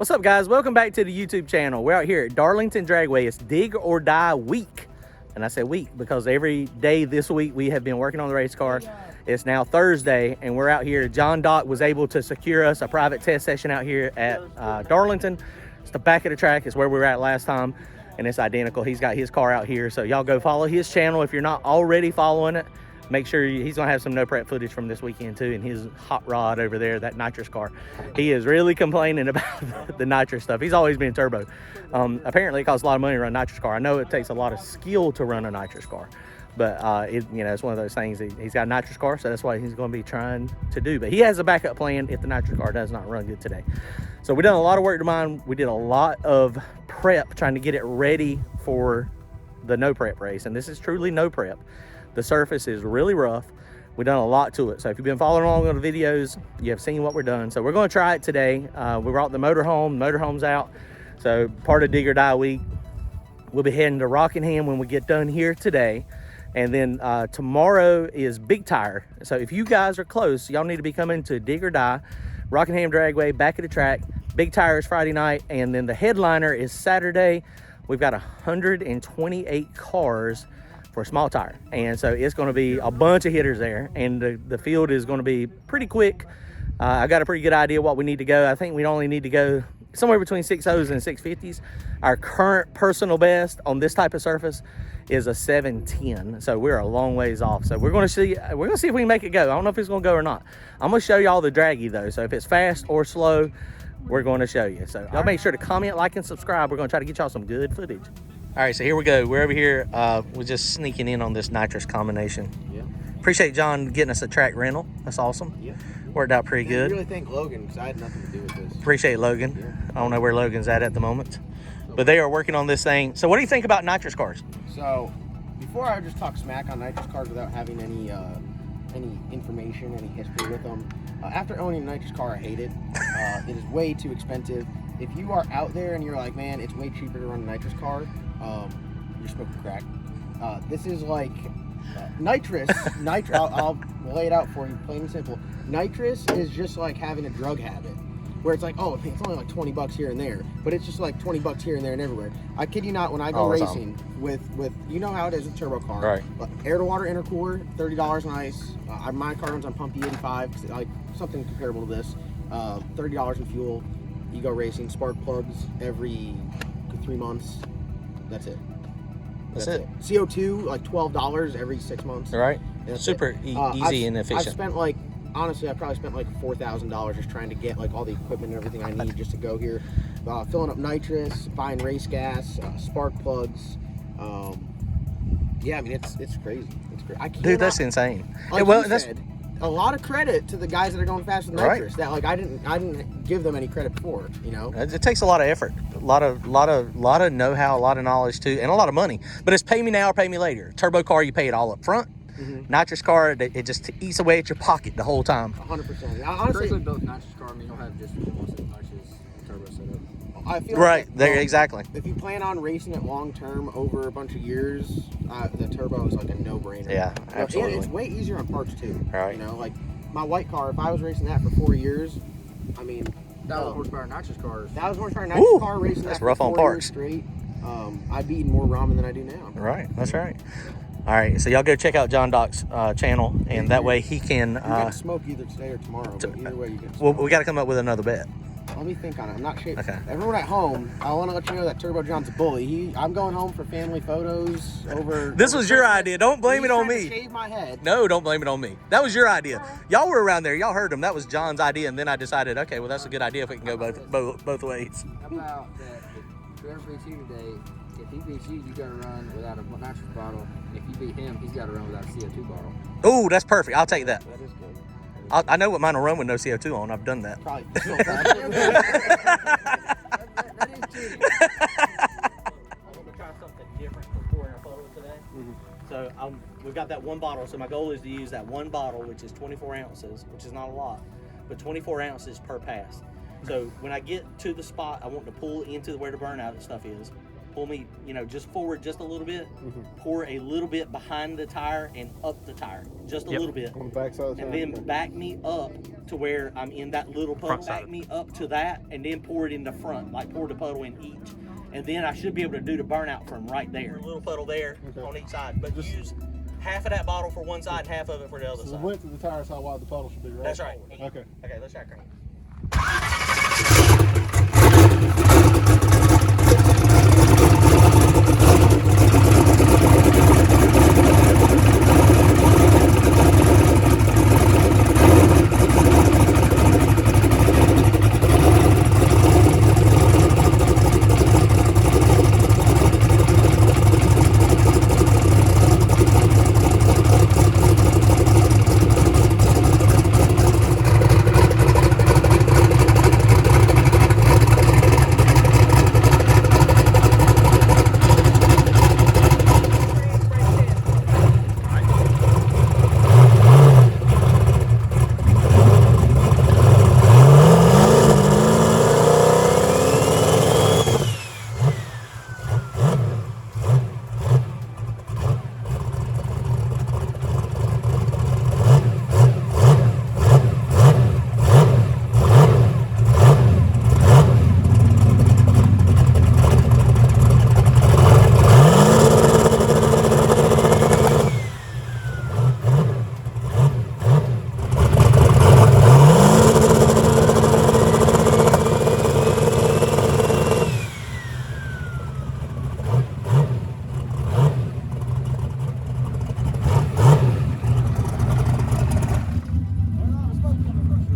What's up, guys? Welcome back to the YouTube channel. We're out here at Darlington Dragway. It's Dig or Die week. And I say week because every day this week we have been working on the race car. It's now Thursday and we're out here. John Doc was able to secure us a private test session out here at Darlington. It's the back of the track. It's where we were at last time. And it's identical. He's got his car out here. So y'all go follow his channel if you're not already following it. Make sure he's gonna have some no prep footage from this weekend too, and his hot rod over there, that nitrous car. He is really complaining about the nitrous stuff. He's always been turbo. Apparently it costs a lot of money to run a nitrous car. I know it takes a lot of skill to run a nitrous car, but it's one of those things. He's got a nitrous car, so that's what he's gonna be trying to do. But he has a backup plan if the nitrous car does not run good today. So we done a lot of work to mine. We did a lot of prep trying to get it ready for the no prep race, and this is truly no prep. The surface is really rough. We've done a lot to it. So if you've been following along on the videos, you have seen what we're done. So we're gonna try it today. We brought the motorhome. Motorhome's out. So part of Dig or Die week. We'll be heading to Rockingham when we get done here today. And then tomorrow is Big Tire. So if you guys are close, y'all need to be coming to Dig or Die, Rockingham Dragway, back of the track. Big Tire is Friday night. And then the headliner is Saturday. We've got 128 cars for a small tire, and so it's going to be a bunch of hitters there, and the field is going to be pretty quick. I got a pretty good idea what we need to go. I think we only need to go somewhere between 6.0s and 6.50s. Our current personal best on this type of surface is a 7.10, so we're a long ways off. So we're going to see if we can make it go. I don't know if it's going to go or not. I'm going to show y'all the Draggy though, so if it's fast or slow, we're going to show you. So y'all make sure to comment, like, and subscribe. We're going to try to get y'all some good footage. All right, so here we go. We're over here. We're just sneaking in on this nitrous combination. Yeah. Appreciate John getting us a track rental. That's awesome. Yeah. Worked out pretty good. I really thank Logan because I had nothing to do with this. Appreciate Logan. Yeah. I don't know where Logan's at the moment, but they are working on this thing. So what do you think about nitrous cars? So before I would just talk smack on nitrous cars without having any information, any history with them. After owning a nitrous car, I hate it. It is way too expensive. If you are out there and you're like, man, it's way cheaper to run a nitrous car, you're smoking crack. This is like nitrous. I'll lay it out for you, plain and simple. Nitrous is just like having a drug habit, where it's like, oh, it's only like 20 bucks here and there, but it's just like 20 bucks here and there and everywhere. I kid you not, when I go racing with you know how it is with turbo car, right? Air to water intercooler, $30 on ice. My car runs on pump E85, like something comparable to this. $30 in fuel. You go racing, spark plugs every 3 months. That's it. That's it. CO2, like $12 every 6 months. All right. Super easy and efficient. I've spent like, honestly, I probably spent like $4,000 just trying to get like all the equipment and everything I need just to go here. Filling up nitrous, buying race gas, spark plugs. Yeah, I mean, it's crazy. It's crazy. Dude, that's insane. Like that's a lot of credit to the guys that are going fast with nitrous. Right. That like I didn't give them any credit for. You know, it takes a lot of effort, a lot of know-how, a lot of knowledge too, and a lot of money. But it's pay me now or pay me later. Turbo car, you pay it all up front. Mm-hmm. Nitrous car, it just eats away at your pocket the whole time. 100%. Honestly, both nitrous car, I mean, you'll have just almost as much as turbo setup. I feel right like, there, exactly. If you plan on racing it long term over a bunch of years, the turbo is like a no-brainer. Yeah, absolutely. And it's way easier on parts too. Right. You know, like my white car, if I was racing that for 4 years, I mean, that was horsepower nitrous cars. That was horsepower nitrous car racing. That's that rough for on 4 parts. Years straight. I've eaten more ramen than I do now. Right. That's right. All right, so y'all go check out John Doc's channel, and that way he can. You can smoke either today or tomorrow, but either way you can. Well, we got to come up with another bet. Let me think on it. I'm not sure. Okay. Everyone at home, I want to let you know that Turbo John's a bully. I'm going home for family photos over. This was your idea. Don't blame it on me. Shave my head. No, don't blame it on me. That was your idea. Y'all were around there. Y'all heard him. That was John's idea, and then I decided, okay, well, that's a good idea if we can go both ways. How about that? If whoever beats you today, if he beats you, you got to run without a nitrous bottle. If you beat him, he's got to run without a CO2 bottle. Oh, that's perfect. I'll take that. That is good. I know what mine will run with no CO2 on. I've done that. Probably. That is cheating. I'm going to try something different for pouring our photo today. Mm-hmm. So we've got that one bottle. So my goal is to use that one bottle, which is 24 ounces, which is not a lot, but 24 ounces per pass. So when I get to the spot I want to pull into where the burnout and stuff is, pull me, just forward just a little bit, pour a little bit behind the tire and up the tire, just a little bit. On the back side of the and tire? then back me up to where I'm in that little puddle. Back me up to that, and then pour it in the front, like pour the puddle in each. And then I should be able to do the burnout from right there. A little puddle there on each side, but just use half of that bottle for one side and half of it for the other So side. the width of the tire is how wide the puddle should be, right? That's right. Okay. Okay, let's try crank.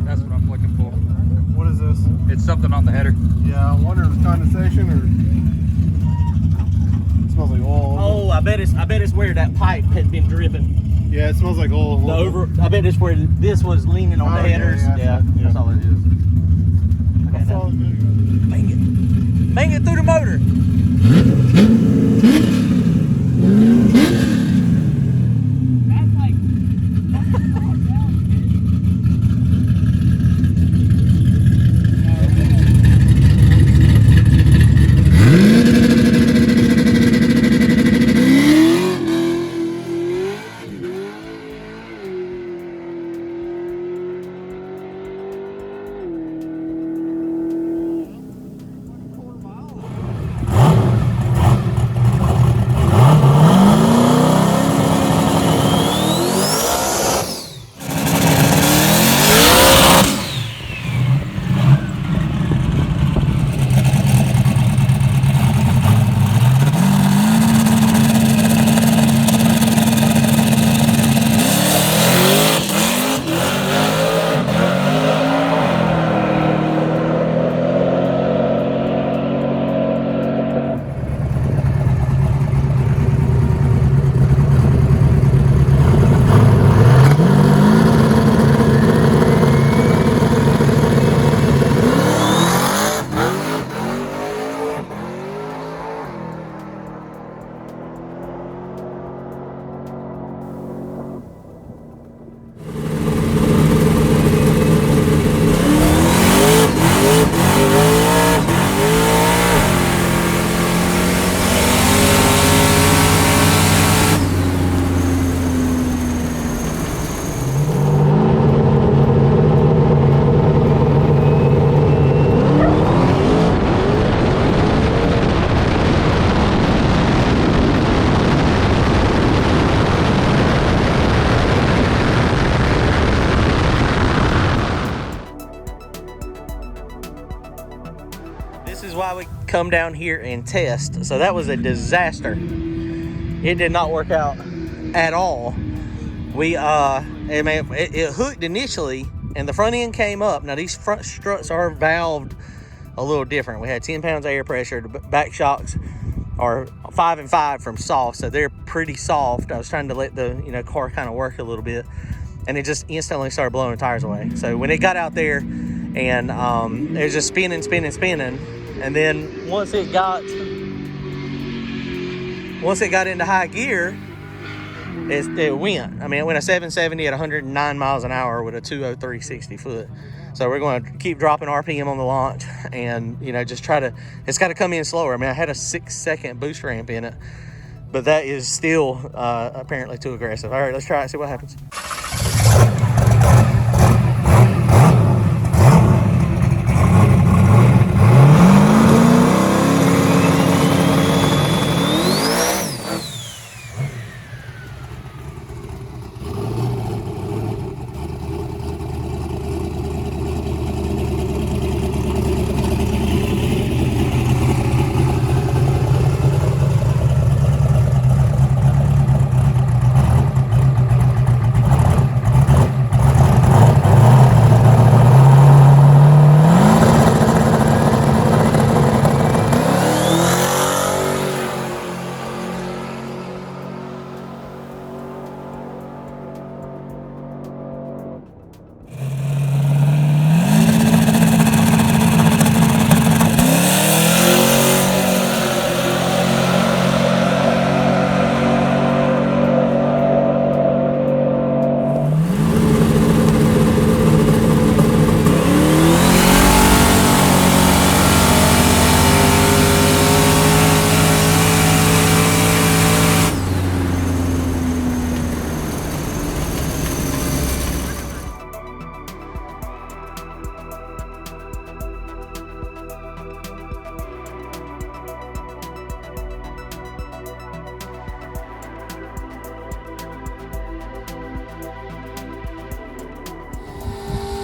That's what I'm looking for. What is this? It's something on the header. Yeah, I wonder if it's condensation or... It smells like oil. Oh, I bet it's where that pipe had been driven. Yeah, it smells like oil. I bet it's where this was leaning on the headers. Yeah, that's all it is. Okay, That's all it is. bang it through the motor. This is why we come down here and test. So that was a disaster. It did not work out at all. It hooked initially and the front end came up. Now these front struts are valved a little different. We had 10 pounds of air pressure. The back shocks are 5 and 5 from soft, so they're pretty soft. I was trying to let the car kind of work a little bit, and it just instantly started blowing the tires away. So when it got out there and it was just spinning, and then once it got into high gear, it went. I mean, it went a 770 at 109 miles an hour with a 203 60 foot. So we're going to keep dropping RPM on the launch and, you know, just try to, it's got to come in slower. I mean, I had a 6-second boost ramp in it, but that is still apparently too aggressive. All right, let's try it, see what happens.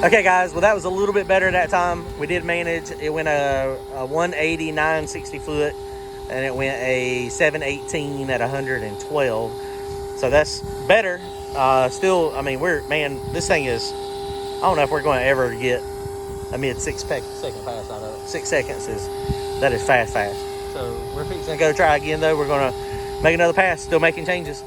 Okay, guys, well, that was a little bit better that time. We did manage. It went a 180, 960 foot, and it went a 718 at 112. So that's better. Still, I mean, this thing is, I don't know if we're going to ever get a mid 6 second pass out of it. 6 seconds that is fast. So we're fixing to go try again, though. We're going to make another pass, still making changes.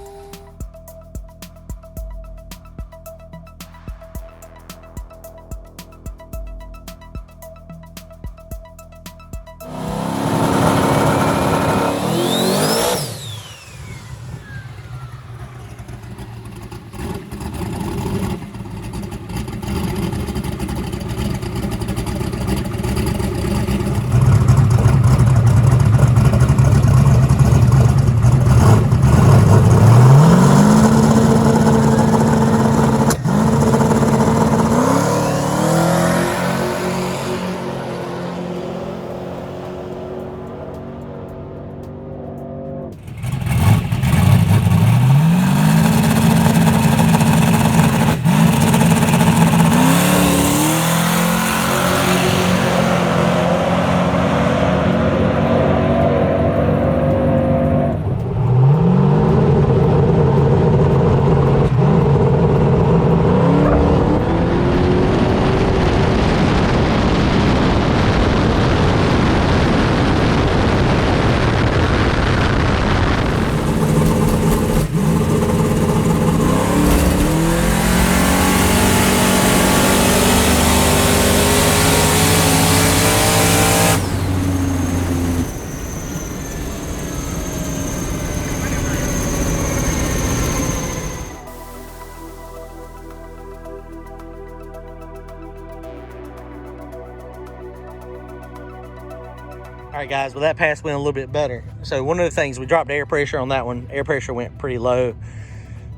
All right, guys, well, that pass went a little bit better. So one of the things, we dropped air pressure on that one. Air pressure went pretty low.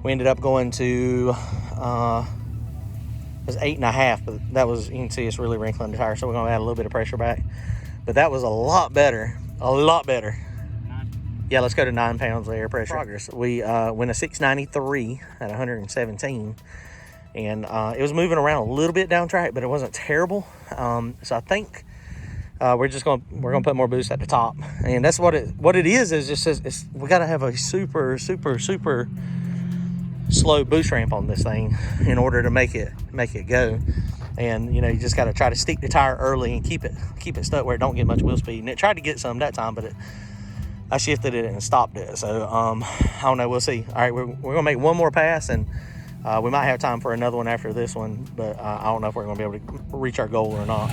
We ended up going to, it was 8.5, but that was, you can see it's really wrinkling the tire, so we're gonna add a little bit of pressure back. But that was a lot better, Yeah, let's go to 9 pounds of air pressure. Progress. We went a 693 at 117, and it was moving around a little bit down track, but it wasn't terrible. So I think we're gonna put more boost at the top, and that's what it is just we gotta have a super slow boost ramp on this thing in order to make it go. And you know, you just got to try to stick the tire early and keep it stuck where it don't get much wheel speed. And it tried to get some that time, but I shifted it and stopped it. So I don't know, we'll see. All right, we're gonna make one more pass, and we might have time for another one after this one, but I don't know if we're gonna be able to reach our goal or not.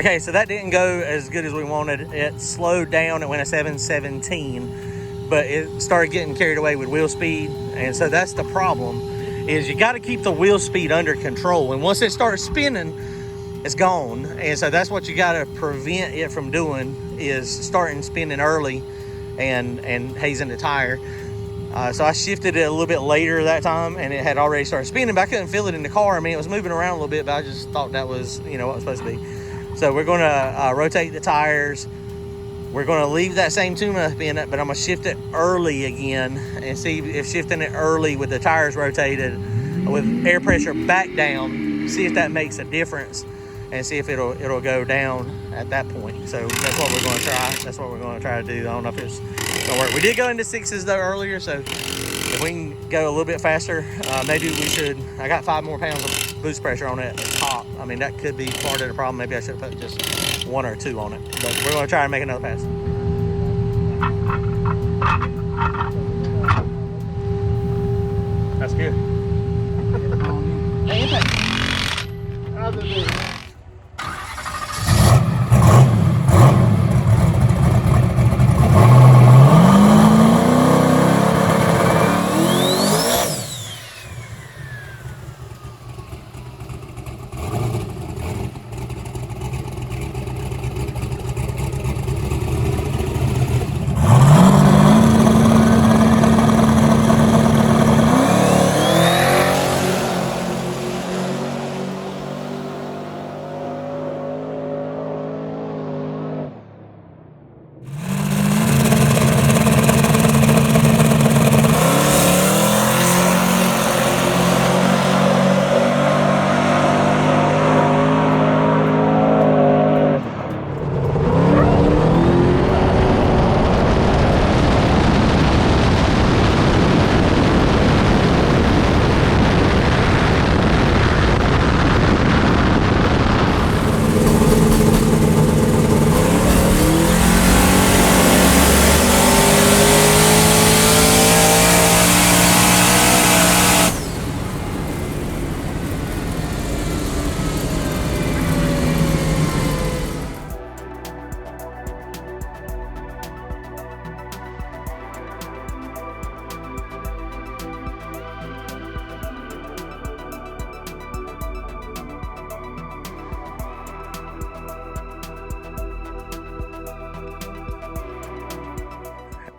Okay, so that didn't go as good as we wanted. It slowed down. It went at 717, but it started getting carried away with wheel speed. And so that's the problem, is you got to keep the wheel speed under control. And once it starts spinning, it's gone. And so that's what you got to prevent it from doing, is starting spinning early and hazing the tire. So I shifted it a little bit later that time, and it had already started spinning, but I couldn't feel it in the car. I mean, it was moving around a little bit, but I just thought that was, what it was supposed to be. So we're going to rotate the tires. We're going to leave that same tune-up in it, but I'm going to shift it early again and see if shifting it early with the tires rotated, with air pressure back down, see if that makes a difference, and see if it'll go down at that point. So that's what we're going to try. That's what we're going to try to do. I don't know if it's going to work. We did go into 6s though earlier, so if we can go a little bit faster, maybe we should. I got 5 more pounds of boost pressure on it at the top. I mean, that could be part of the problem. Maybe I should have put just 1 or 2 on it. But we're going to try and make another pass. That's good. How's it doing?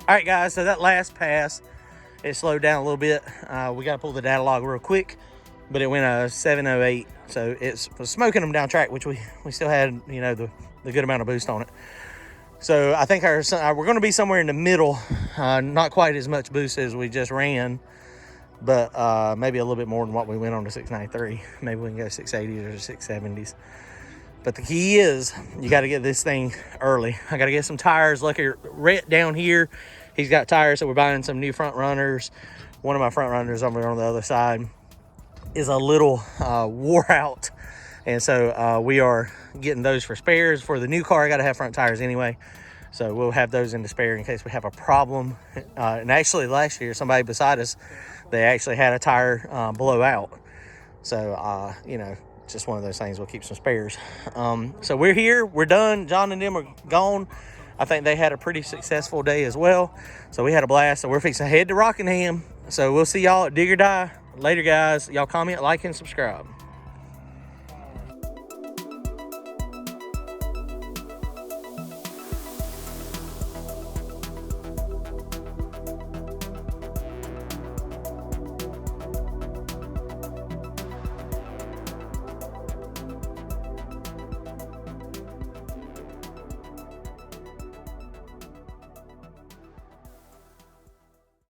All right, guys, so that last pass, it slowed down a little bit. We got to pull the data log real quick, but it went a 708. So it was smoking them down track, which we still had, the good amount of boost on it. So I think we're going to be somewhere in the middle, not quite as much boost as we just ran, but maybe a little bit more than what we went on to 693. Maybe we can go 680s or 670s. But the key is you got to get this thing early. I got to get some tires. Lucky Rhett down here, he's got tires, so we're buying some new front runners. One of my front runners over on the other side is a little wore out, and so we are getting those for spares. For the new car, I got to have front tires anyway, so we'll have those in the spare in case we have a problem. And actually last year, somebody beside us, they actually had a tire blow out. So just one of those things. We'll keep some spares. So we're here, we're done. John and them are gone. I think they had a pretty successful day as well, so we had a blast. So we're fixing to head to Rockingham. So we'll see y'all at Dig or Die later, guys. Y'all comment, like, and subscribe.